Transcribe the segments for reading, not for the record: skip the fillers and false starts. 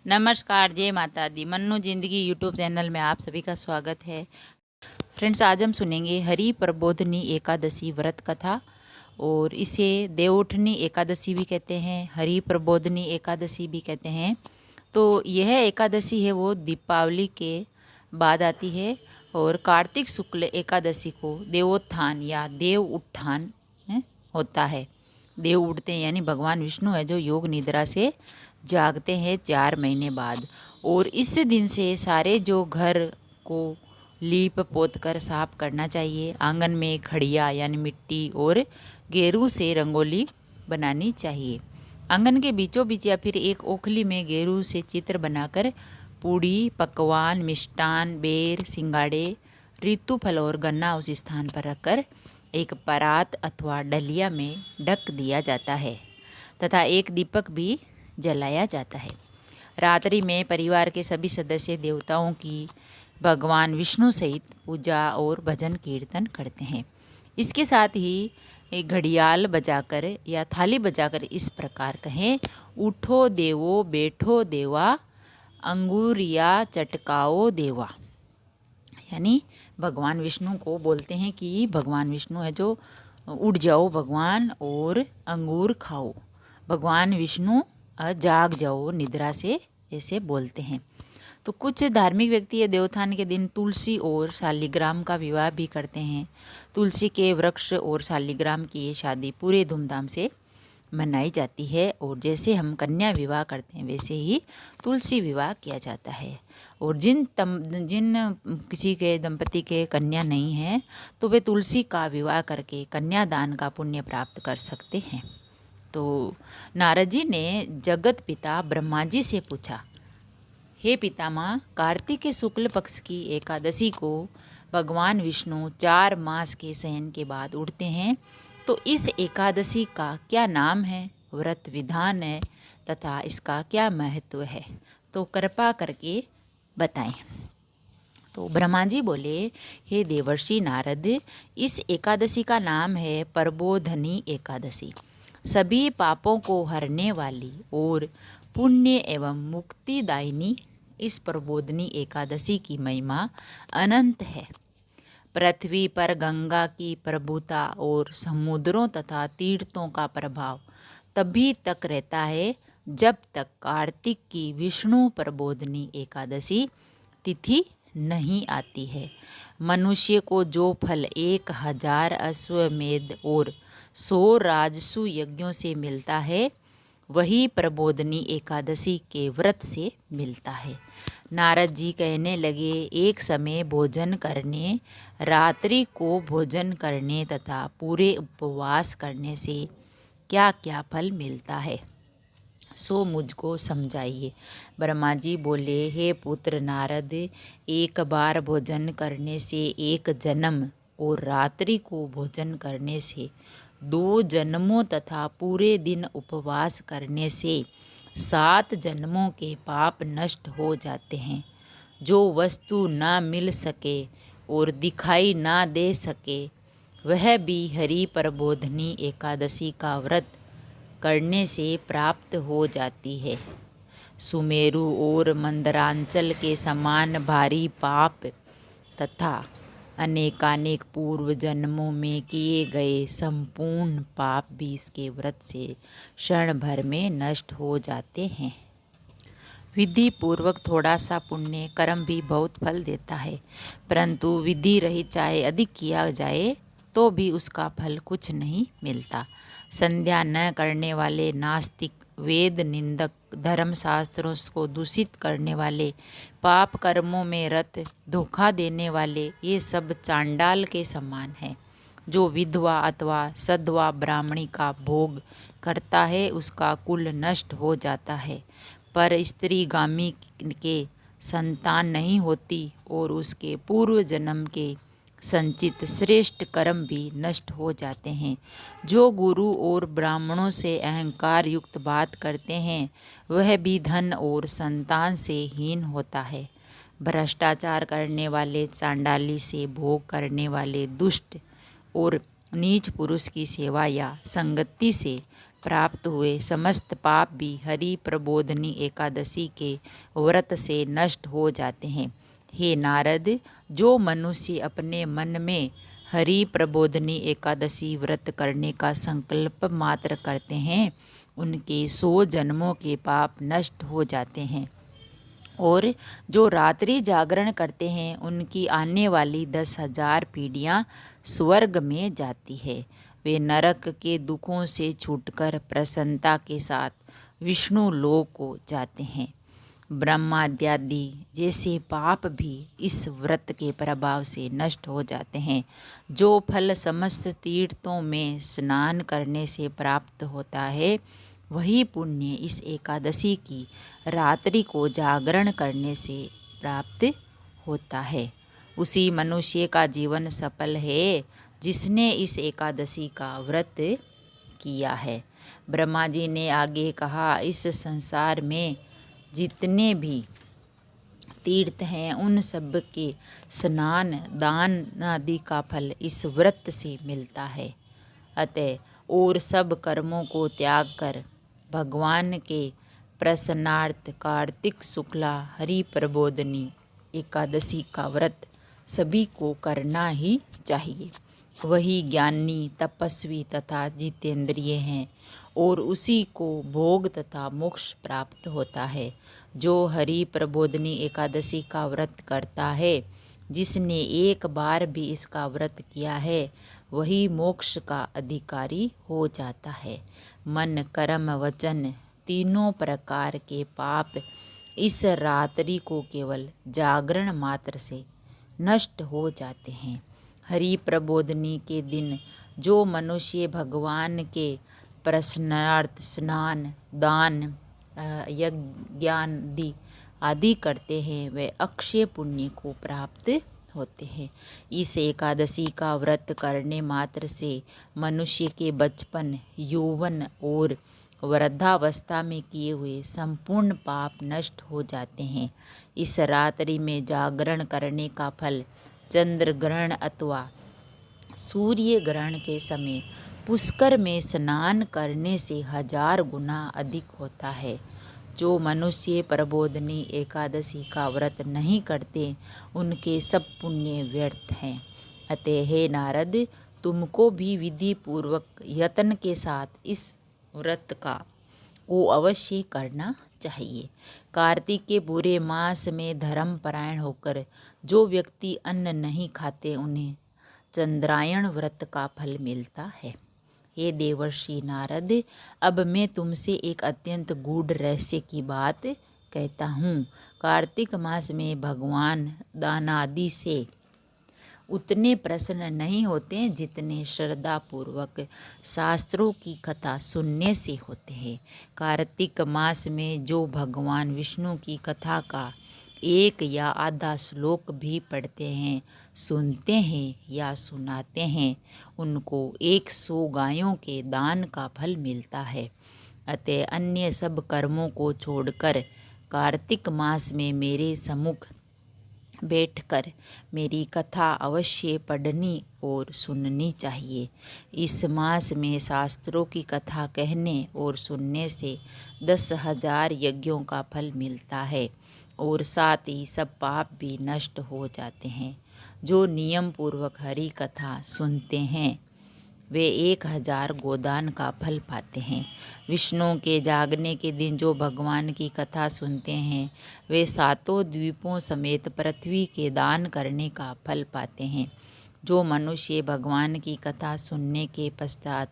नमस्कार, जय माता दी। मन्नू जिंदगी यूट्यूब चैनल में आप सभी का स्वागत है। फ्रेंड्स, आज हम सुनेंगे हरि प्रबोधनी एकादशी व्रत कथा और इसे देवउठनी एकादशी भी कहते हैं, हरि प्रबोधनी एकादशी भी कहते हैं। तो यह एकादशी है वो दीपावली के बाद आती है और कार्तिक शुक्ल एकादशी को देवोत्थान या देव उत्थान होता है। देव उठते हैं यानी भगवान विष्णु है जो योग निद्रा से जागते हैं 4 महीने बाद। और इस दिन से सारे जो घर को लीप पोत कर साफ करना चाहिए। आंगन में खड़िया यानी मिट्टी और गेरू से रंगोली बनानी चाहिए। आंगन के बीचों बीच या फिर एक ओखली में गेरू से चित्र बनाकर पूड़ी, पकवान, मिष्टान, बेर, सिंगाड़े, ऋतु फल और गन्ना उस स्थान पर रखकर एक परात अथवा डलिया में ढक दिया जाता है तथा एक दीपक भी जलाया जाता है। रात्रि में परिवार के सभी सदस्य देवताओं की भगवान विष्णु सहित पूजा और भजन कीर्तन करते हैं। इसके साथ ही एक घड़ियाल बजाकर या थाली बजाकर इस प्रकार कहें, उठो देवो बैठो देवा, अंगूरिया चटकाओ देवा। यानी भगवान विष्णु को बोलते हैं कि भगवान विष्णु है जो उठ जाओ भगवान और अंगूर खाओ। भगवान विष्णु जाग जाओ निद्रा से, ऐसे बोलते हैं। तो कुछ धार्मिक व्यक्ति ये देवोत्थान के दिन तुलसी और शालिग्राम का विवाह भी करते हैं। तुलसी के वृक्ष और शालिग्राम की ये शादी पूरे धूमधाम से मनाई जाती है और जैसे हम कन्या विवाह करते हैं वैसे ही तुलसी विवाह किया जाता है। और जिन किसी के दंपति के कन्या नहीं है तो वे तुलसी का विवाह करके कन्यादान का पुण्य प्राप्त कर सकते हैं। तो नारद जी ने जगत पिता ब्रह्मा जी से पूछा, हे पितामह, कार्तिक के शुक्ल पक्ष की एकादशी को भगवान विष्णु 4 मास के शयन के बाद उठते हैं, तो इस एकादशी का क्या नाम है, व्रत विधान है तथा इसका क्या महत्व है, तो कृपा करके बताएं। तो ब्रह्मा जी बोले, हे देवर्षि नारद, इस एकादशी का नाम है प्रबोधनी एकादशी। सभी पापों को हरने वाली और पुण्य एवं मुक्तिदायिनी इस प्रबोधनी एकादशी की महिमा अनंत है। पृथ्वी पर गंगा की प्रभुता और समुद्रों तथा तीर्थों का प्रभाव तभी तक रहता है जब तक कार्तिक की विष्णु प्रबोधनी एकादशी तिथि नहीं आती है। मनुष्य को जो फल 1000 अश्वमेध और 100 राजसु यज्ञों से मिलता है वही प्रबोधनी एकादशी के व्रत से मिलता है। नारद जी कहने लगे, एक समय भोजन करने, रात्रि को भोजन करने तथा पूरे उपवास करने से क्या क्या फल मिलता है, सो मुझको समझाइए। ब्रह्मा जी बोले, हे पुत्र नारद, एक बार भोजन करने से 1 जन्म और रात्रि को भोजन करने से 2 जन्मों तथा पूरे दिन उपवास करने से 7 जन्मों के पाप नष्ट हो जाते हैं। जो वस्तु ना मिल सके और दिखाई ना दे सके वह भी हरि प्रबोधनी एकादशी का व्रत करने से प्राप्त हो जाती है। सुमेरु और मंदरांचल के समान भारी पाप तथा अनेकानेक पूर्व जन्मों में किए गए संपूर्ण पाप भी इसके व्रत से क्षण भर में नष्ट हो जाते हैं। विधि पूर्वक थोड़ा सा पुण्य कर्म भी बहुत फल देता है, परंतु विधि रहित चाहे अधिक किया जाए तो भी उसका फल कुछ नहीं मिलता। संध्या न करने वाले नास्तिक, वेद निंदक, धर्मशास्त्रों को दूषित करने वाले, पाप कर्मों में रत, धोखा देने वाले, ये सब चांडाल के समान हैं। जो विधवा अथवा सधवा ब्राह्मणी का भोग करता है उसका कुल नष्ट हो जाता है, पर स्त्रीगामी के संतान नहीं होती और उसके पूर्व जन्म के संचित श्रेष्ठ कर्म भी नष्ट हो जाते हैं। जो गुरु और ब्राह्मणों से अहंकार युक्त बात करते हैं वह भी धन और संतान से हीन होता है। भ्रष्टाचार करने वाले, चांडाली से भोग करने वाले, दुष्ट और नीच पुरुष की सेवा या संगति से प्राप्त हुए समस्त पाप भी हरि प्रबोधनी एकादशी के व्रत से नष्ट हो जाते हैं। हे नारद, जो मनुष्य अपने मन में हरि प्रबोधनी एकादशी व्रत करने का संकल्प मात्र करते हैं, उनके 100 जन्मों के पाप नष्ट हो जाते हैं। और जो रात्रि जागरण करते हैं, उनकी आने वाली 10,000 पीढ़ियाँ स्वर्ग में जाती है। वे नरक के दुखों से छूटकर प्रसन्नता के साथ विष्णु लोक को जाते हैं। ब्रह्माद्यादि जैसे पाप भी इस व्रत के प्रभाव से नष्ट हो जाते हैं। जो फल समस्त तीर्थों में स्नान करने से प्राप्त होता है, वही पुण्य इस एकादशी की रात्रि को जागरण करने से प्राप्त होता है। उसी मनुष्य का जीवन सफल है जिसने इस एकादशी का व्रत किया है। ब्रह्मा जी ने आगे कहा, इस संसार में जितने भी तीर्थ हैं, उन सब के स्नान दान आदि का फल इस व्रत से मिलता है। अतः और सब कर्मों को त्याग कर भगवान के प्रसन्नार्थ कार्तिक शुक्ला हरि प्रबोधनी एकादशी का व्रत सभी को करना ही चाहिए। वही ज्ञानी, तपस्वी तथा जितेंद्रिय हैं और उसी को भोग तथा मोक्ष प्राप्त होता है। जो हरि प्रबोधनी एकादशी का व्रत करता है, जिसने एक बार भी इसका व्रत किया है, वही मोक्ष का अधिकारी हो जाता है। मन, कर्म, वचन तीनों प्रकार के पाप इस रात्रि को केवल जागरण मात्र से नष्ट हो जाते हैं। हरि प्रबोधनी के दिन जो मनुष्य भगवान के प्रसन्नार्थ स्नान दान यज्ञ आदि करते हैं, वे अक्षय पुण्य को प्राप्त होते हैं। इस एकादशी का व्रत करने मात्र से मनुष्य के बचपन, यौवन और वृद्धावस्था में किए हुए संपूर्ण पाप नष्ट हो जाते हैं। इस रात्रि में जागरण करने का फल चंद्र ग्रहण अथवा सूर्य ग्रहण के समय पुष्कर में स्नान करने से 1000 गुना अधिक होता है। जो मनुष्य प्रबोधनी एकादशी का व्रत नहीं करते, उनके सब पुण्य व्यर्थ हैं। अतः हे नारद, तुमको भी विधि पूर्वक यत्न के साथ इस व्रत को अवश्य करना चाहिए। कार्तिक के पूरे मास में धर्मपरायण होकर जो व्यक्ति अन्न नहीं खाते, उन्हें चंद्रायण व्रत का फल मिलता है। हे देवर्षि नारद, अब मैं तुमसे एक अत्यंत गूढ़ रहस्य की बात कहता हूँ। कार्तिक मास में भगवान दानादि से उतने प्रसन्न नहीं होते जितने श्रद्धापूर्वक शास्त्रों की कथा सुनने से होते हैं। कार्तिक मास में जो भगवान विष्णु की कथा का एक या आधा श्लोक भी पढ़ते हैं, सुनते हैं या सुनाते हैं, उनको 100 गायों के दान का फल मिलता है। अतः अन्य सब कर्मों को छोड़कर कार्तिक मास में मेरे सम्मुख बैठकर मेरी कथा अवश्य पढ़नी और सुननी चाहिए। इस मास में शास्त्रों की कथा कहने और सुनने से 10,000 यज्ञों का फल मिलता है और साथ ही सब पाप भी नष्ट हो जाते हैं। जो नियम पूर्वक हरि कथा सुनते हैं, वे 1000 गोदान का फल पाते हैं। विष्णु के जागने के दिन जो भगवान की कथा सुनते हैं, वे 7 द्वीपों समेत पृथ्वी के दान करने का फल पाते हैं। जो मनुष्य भगवान की कथा सुनने के पश्चात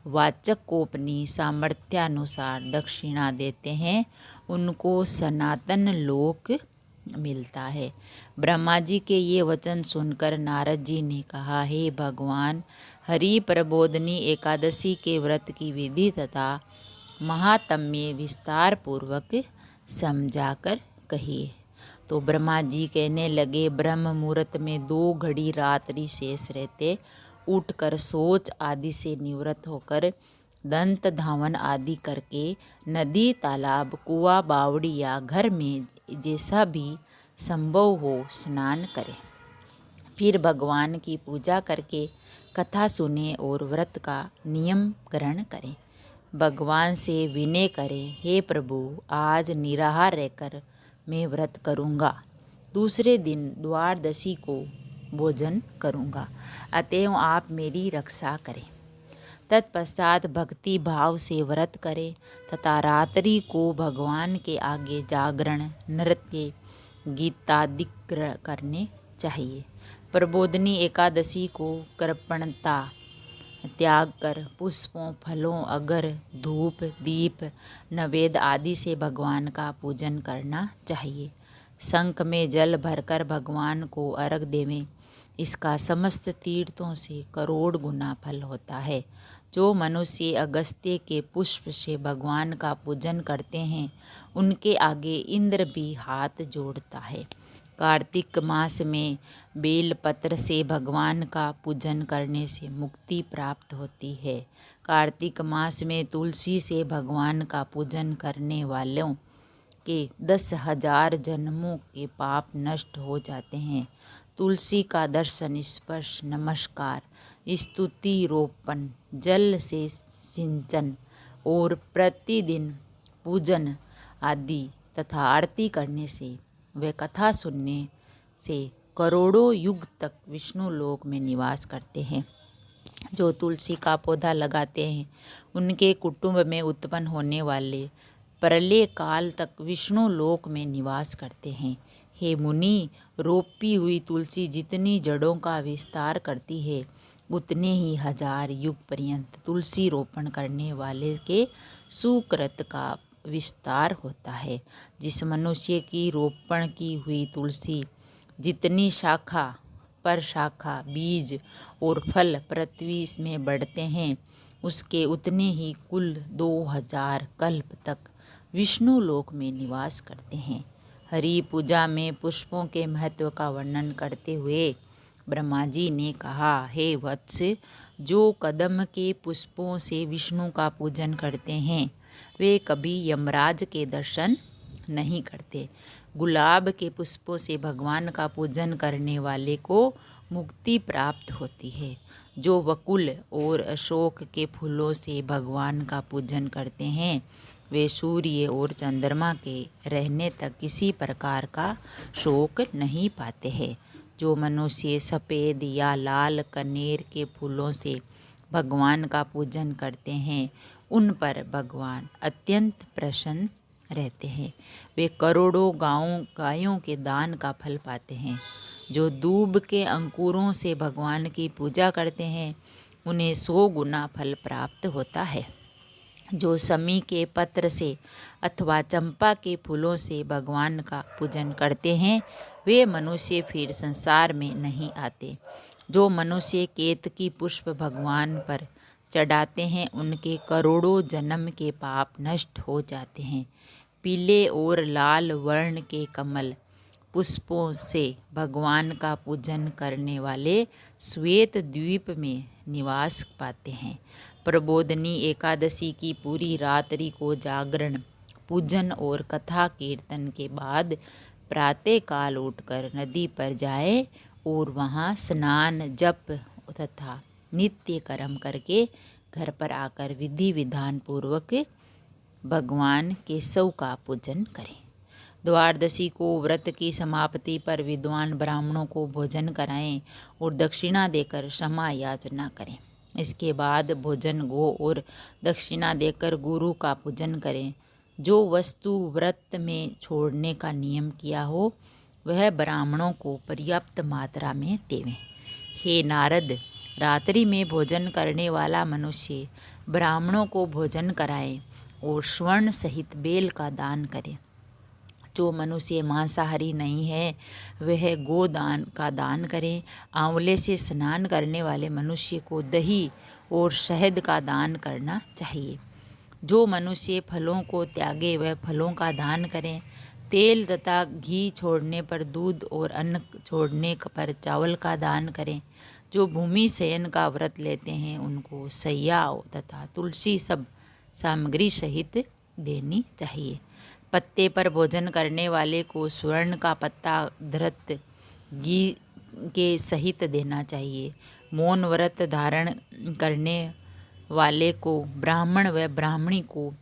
वाचक को अपनी सामर्थ्यानुसार दक्षिणा देते हैं, उनको सनातन लोक मिलता है। ब्रह्मा जी के ये वचन सुनकर नारद जी ने कहा, हे भगवान, हरि प्रबोधनी एकादशी के व्रत की विधि तथा महात्म्य विस्तार पूर्वक समझाकर कहिए। तो ब्रह्मा जी कहने लगे, ब्रह्म मुहूर्त में 2 घड़ी रात्रि शेष रहते उठकर शौच आदि से निवृत्त होकर दंत धावन आदि करके नदी, तालाब, कुआं, बावड़ी या घर में जैसा भी संभव हो स्नान करें। फिर भगवान की पूजा करके कथा सुने और व्रत का नियम ग्रहण करें। भगवान से विनय करे, हे प्रभु आज निराहार रहकर मैं व्रत करूँगा, दूसरे दिन द्वादशी को भोजन करूँगा, अतएव आप मेरी रक्षा करें। तत्पश्चात भक्ति भाव से व्रत करे तथा रात्रि को भगवान के आगे जागरण, नृत्य, गीतादि करने चाहिए। प्रबोधनी एकादशी को कृपणता त्याग कर पुष्पों, फलों, अगर, धूप, दीप, नवेद आदि से भगवान का पूजन करना चाहिए। शंख में जल भरकर भगवान को अर्घ देवें, इसका समस्त तीर्थों से करोड़ गुना फल होता है। जो मनुष्य अगस्त्य के पुष्प से भगवान का पूजन करते हैं, उनके आगे इंद्र भी हाथ जोड़ता है। कार्तिक मास में बेलपत्र से भगवान का पूजन करने से मुक्ति प्राप्त होती है। कार्तिक मास में तुलसी से भगवान का पूजन करने वालों के 10,000 जन्मों के पाप नष्ट हो जाते हैं। तुलसी का दर्शन, स्पर्श, नमस्कार, स्तुति, रोपण, जल से सिंचन और प्रतिदिन पूजन आदि तथा आरती करने से व कथा सुनने से करोड़ों युग तक विष्णु लोक में निवास करते हैं। जो तुलसी का पौधा लगाते हैं, उनके कुटुंब में उत्पन्न होने वाले प्रलय काल तक विष्णु लोक में निवास करते हैं। हे मुनि, रोपी हुई तुलसी जितनी जड़ों का विस्तार करती है, उतने ही 1000 युग पर्यंत तुलसी रोपण करने वाले के सुकृत का विस्तार होता है। जिस मनुष्य की रोपण की हुई तुलसी जितनी शाखा पर शाखा, बीज और फल पृथ्वी में बढ़ते हैं, उसके उतने ही कुल 2000 कल्प तक विष्णु लोक में निवास करते हैं। हरि पूजा में पुष्पों के महत्व का वर्णन करते हुए ब्रह्मा जी ने कहा, हे वत्स, जो कदम के पुष्पों से विष्णु का पूजन करते हैं, वे कभी यमराज के दर्शन नहीं करते। गुलाब के पुष्पों से भगवान का पूजन करने वाले को मुक्ति प्राप्त होती है। जो वकुल और अशोक के फूलों से भगवान का पूजन करते हैं, वे सूर्य और चंद्रमा के रहने तक किसी प्रकार का शोक नहीं पाते हैं। जो मनुष्य सफ़ेद या लाल कनेर के फूलों से भगवान का पूजन करते हैं, उन पर भगवान अत्यंत प्रसन्न रहते हैं। वे करोड़ों गायों के दान का फल पाते हैं। जो दूब के अंकुरों से भगवान की पूजा करते हैं, उन्हें 100 गुना फल प्राप्त होता है। जो शमी के पत्र से अथवा चंपा के फूलों से भगवान का पूजन करते हैं, वे मनुष्य फिर संसार में नहीं आते। जो मनुष्य केतकी पुष्प भगवान पर चढ़ाते हैं, उनके करोड़ों जन्म के पाप नष्ट हो जाते हैं। पीले और लाल वर्ण के कमल पुष्पों से भगवान का पूजन करने वाले श्वेत द्वीप में निवास पाते हैं। प्रबोधनी एकादशी की पूरी रात्रि को जागरण, पूजन और कथा कीर्तन के बाद प्रातःकाल उठकर नदी पर जाए और वहाँ स्नान, जप तथा नित्य कर्म करके घर पर आकर विधि विधान पूर्वक भगवान केशव का पूजन करें। द्वादशी को व्रत की समाप्ति पर विद्वान ब्राह्मणों को भोजन कराएं और दक्षिणा देकर क्षमा याचना करें। इसके बाद भोजन, गो और दक्षिणा देकर गुरु का पूजन करें। जो वस्तु व्रत में छोड़ने का नियम किया हो, वह ब्राह्मणों को पर्याप्त मात्रा में देवें। हे नारद, रात्रि में भोजन करने वाला मनुष्य ब्राह्मणों को भोजन कराए और स्वर्ण सहित बेल का दान करे। जो मनुष्य मांसाहारी नहीं है, वह गोदान का दान करें। आंवले से स्नान करने वाले मनुष्य को दही और शहद का दान करना चाहिए। जो मनुष्य फलों को त्यागे, वह फलों का दान करें। तेल तथा घी छोड़ने पर दूध और अन्न छोड़ने पर चावल का दान करें। जो भूमि शयन का व्रत लेते हैं, उनको सैया तथा तुलसी सब सामग्री सहित देनी चाहिए। पत्ते पर भोजन करने वाले को स्वर्ण का पत्ता धृत घी के सहित देना चाहिए। मौन व्रत धारण करने वाले को ब्राह्मण व ब्राह्मणी को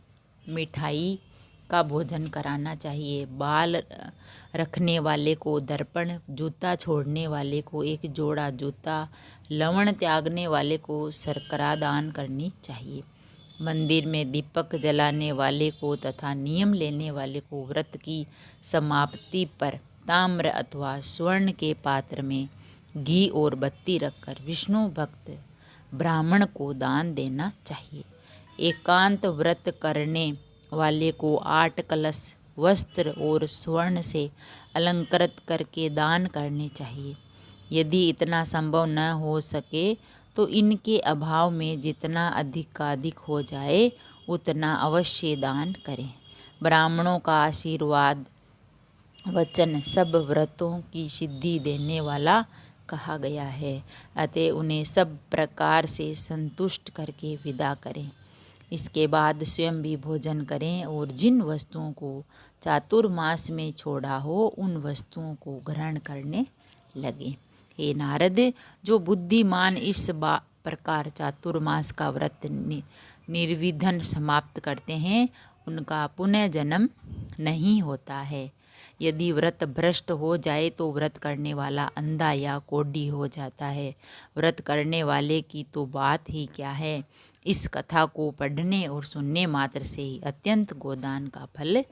मिठाई का भोजन कराना चाहिए। बाल रखने वाले को दर्पण, जूता छोड़ने वाले को एक जोड़ा जूता, लवण त्यागने वाले को शर्करा दान करनी चाहिए। मंदिर में दीपक जलाने वाले को तथा नियम लेने वाले को व्रत की समाप्ति पर ताम्र अथवा स्वर्ण के पात्र में घी और बत्ती रखकर विष्णु भक्त ब्राह्मण को दान देना चाहिए। एकांत व्रत करने वाले को 8 कलश वस्त्र और स्वर्ण से अलंकृत करके दान करने चाहिए। यदि इतना संभव न हो सके तो इनके अभाव में जितना अधिकाधिक हो जाए उतना अवश्य दान करें। ब्राह्मणों का आशीर्वाद वचन सब व्रतों की सिद्धि देने वाला कहा गया है, अतः उन्हें सब प्रकार से संतुष्ट करके विदा करें। इसके बाद स्वयं भी भोजन करें और जिन वस्तुओं को चातुर्मास में छोड़ा हो उन वस्तुओं को ग्रहण करने लगे। हे नारद, जो बुद्धिमान इस प्रकार चातुर्मास का व्रत निर्विघ्न समाप्त करते हैं उनका पुनः जन्म नहीं होता है। यदि व्रत भ्रष्ट हो जाए तो व्रत करने वाला अंधा या कोढ़ी हो जाता है। व्रत करने वाले की तो बात ही क्या है। इस कथा को पढ़ने और सुनने मात्र से ही अत्यंत गोदान का फल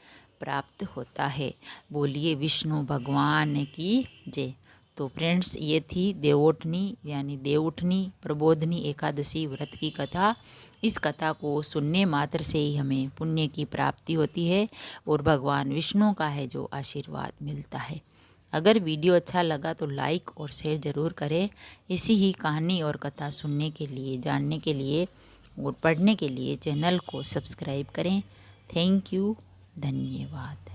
प्राप्त होता है। बोलिए विष्णु भगवान की जय। तो फ्रेंड्स, ये थी देवोठनी यानी देवउठनी प्रबोधनी एकादशी व्रत की कथा। इस कथा को सुनने मात्र से ही हमें पुण्य की प्राप्ति होती है और भगवान विष्णु का है जो आशीर्वाद मिलता है। अगर वीडियो अच्छा लगा तो लाइक और शेयर ज़रूर करें। इसी ही कहानी और कथा सुनने के लिए, जानने के लिए और पढ़ने के लिए चैनल को सब्सक्राइब करें। थैंक यू, धन्यवाद।